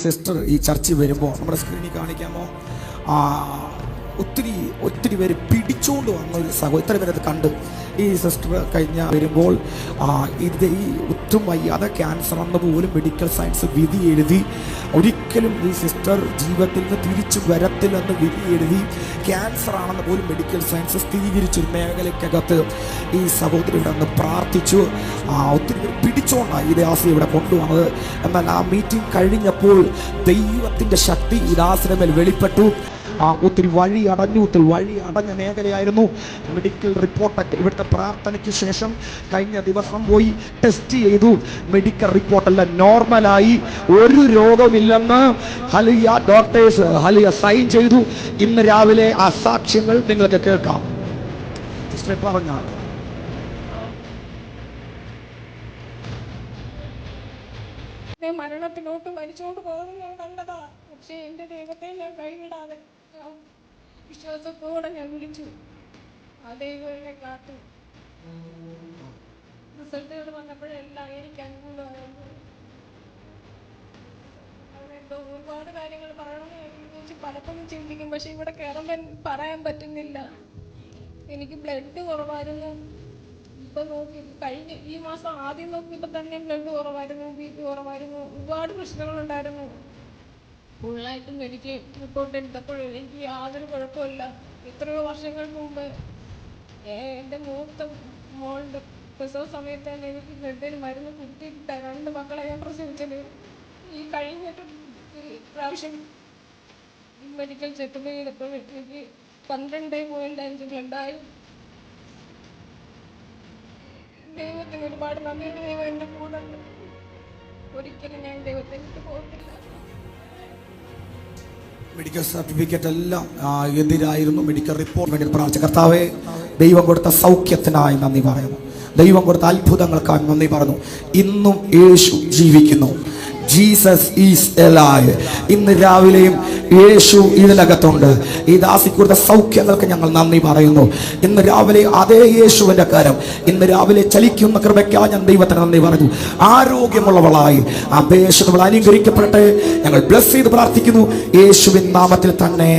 Sister ഈ ചർച്ചിൽ വരുമ്പോൾ നമ്മുടെ സ്ക്രീനിൽ കാണിക്കാമോ? ഒത്തിരി പേര് പിടിച്ചുകൊണ്ട് വന്ന ഒരു ഇത്ര പേരത് കണ്ട് ഈ സിസ്റ്റർ കഴിഞ്ഞ വരുമ്പോൾ ഇത് ഈ ഒട്ടും വയ്യാതെ ക്യാൻസർ എന്ന് പോലും മെഡിക്കൽ സയൻസ് വിധി എഴുതി, ഒരിക്കലും ഈ സിസ്റ്റർ ജീവിതത്തിൽ നിന്ന് തിരിച്ചു വരത്തില്ലെന്ന് വിധി എഴുതി, ക്യാൻസർ ആണെന്ന് പോലും മെഡിക്കൽ സയൻസ് സ്ഥിരീകരിച്ചൊരു മേഖലയ്ക്കകത്ത് ഈ സഹോദരി ഇവിടെ നിന്ന് പ്രാർത്ഥിച്ചു. ഒത്തിരി പേര് പിടിച്ചുകൊണ്ടാണ് ഈ ദാസി ഇവിടെ കൊണ്ടുവന്നത്. എന്നാൽ ആ മീറ്റിംഗ് കഴിഞ്ഞപ്പോൾ ദൈവത്തിൻ്റെ ശക്തി ഈ ദാസിന്റെ മേൽ വെളിപ്പെട്ടു. ഒത്തിരി വഴി അടഞ്ഞ മേഖലയായിരുന്നു. മെഡിക്കൽ റിപ്പോർട്ടൊക്കെ ഇവിടുത്തെ പ്രാർത്ഥനയ്ക്ക് ശേഷം കഴിഞ്ഞ ദിവസം പോയി ടെസ്റ്റ് ചെയ്തു. മെഡിക്കൽ റിപ്പോർട്ടെല്ലാം നോർമലായി, ഒരു രോഗമില്ലെന്ന് ഡോക്ടേഴ്സ് സൈൻ ചെയ്തു. ഇന്ന് രാവിലെ ആ സാക്ഷ്യങ്ങൾ നിങ്ങൾക്ക് കേൾക്കാം. പറഞ്ഞ മരണത്തിലോട്ട് മരിച്ചുകൊണ്ട് പോകുന്നത് ഞാൻ കണ്ടതാ. പക്ഷെ എൻ്റെ ദൈവത്തെ ഞാൻ കൈവിടാതെ വിശ്വാസത്തോടെ ഞാൻ വിളിച്ചു. ആ ദൈവം എന്നെ കാത്തു. റിസൾട്ടുകൾ വന്നപ്പോഴെല്ലാം എനിക്ക് അനുകൂലമായിരുന്നു. എന്തോ ഒരുപാട് കാര്യങ്ങൾ പറയണമെന്ന് പലപ്പോഴും ചിന്തിക്കും. പക്ഷെ ഇവിടെ കയറുമ്പോൾ പറയാൻ പറ്റുന്നില്ല. എനിക്ക് ബ്ലഡ് കുറവായിരുന്നു. ഇപ്പം നോക്കി കഴിഞ്ഞ ഈ മാസം ആദ്യം നോക്കിയപ്പോൾ തന്നെ ബ്ലഡ് കുറവായിരുന്നു, BP കുറവായിരുന്നു, ഒരുപാട് പ്രശ്നങ്ങളുണ്ടായിരുന്നു. ഫുള്ളായിട്ടും എനിക്ക് റിപ്പോർട്ട് എടുത്തപ്പോഴും എനിക്ക് യാതൊരു കുഴപ്പമില്ല. എത്രയോ വർഷങ്ങൾക്ക് മുമ്പ് എൻ്റെ മൂത്ത മോളുടെ പ്രസവ സമയത്ത് തന്നെ എനിക്ക് ബ്ലഡിന് മരുന്ന് കുത്തിയിട്ട 2 മക്കളെ ഞാൻ പ്രസവിച്ചത്. ഈ കഴിഞ്ഞിട്ട് പ്രാവശ്യം മെഡിക്കൽ ചെക്കപ്പ് ചെയ്തപ്പോൾ എനിക്ക് 12.5 ബ്ലഡായി. ദൈവത്തിന് ഒരുപാട് നന്ദി. ദൈവം എൻ്റെ കൂടെ ഉണ്ട്. ഒരിക്കലും ഞാൻ ദൈവത്തെ വിട്ട് പോകത്തില്ല. മെഡിക്കൽ സർട്ടിഫിക്കറ്റ് എല്ലാം എതിരായിരുന്നു. മെഡിക്കൽ റിപ്പോർട്ട് വേണ്ടി പ്രാർത്ഥിച്ച കർത്താവേ, ദൈവം കൊടുത്ത സൗഖ്യത്തിനായി നന്ദി പറയുന്നു. ദൈവം കൊടുത്ത അത്ഭുതങ്ങൾക്കായി നന്ദി പറയുന്നു. ഇന്നും യേശു ജീവിക്കുന്നു. Jesus is alive. ഇന്ന് രാവിലെയും യേശു ഇതിനകത്തുണ്ട്. ഈ ദാസി കൊടുത്ത സൗഖ്യങ്ങൾക്ക് ഞങ്ങൾ നന്ദി പറയുന്നു. ഇന്ന് രാവിലെ അതേ യേശുവിൻ്റെ കരം ഇന്ന് രാവിലെ ചലിക്കുന്ന കൃപയ്ക്കായി ഞാൻ ദൈവത്തിന് നന്ദി പറയുന്നു. ആരോഗ്യമുള്ളവളായി ആ ദേശങ്ങൾ അനുഗ്രഹിക്കപ്പെടട്ടെ. ഞങ്ങൾ ബ്ലസ് ചെയ്ത് പ്രാർത്ഥിക്കുന്നു യേശുവിൻ നാമത്തിൽ തന്നെ.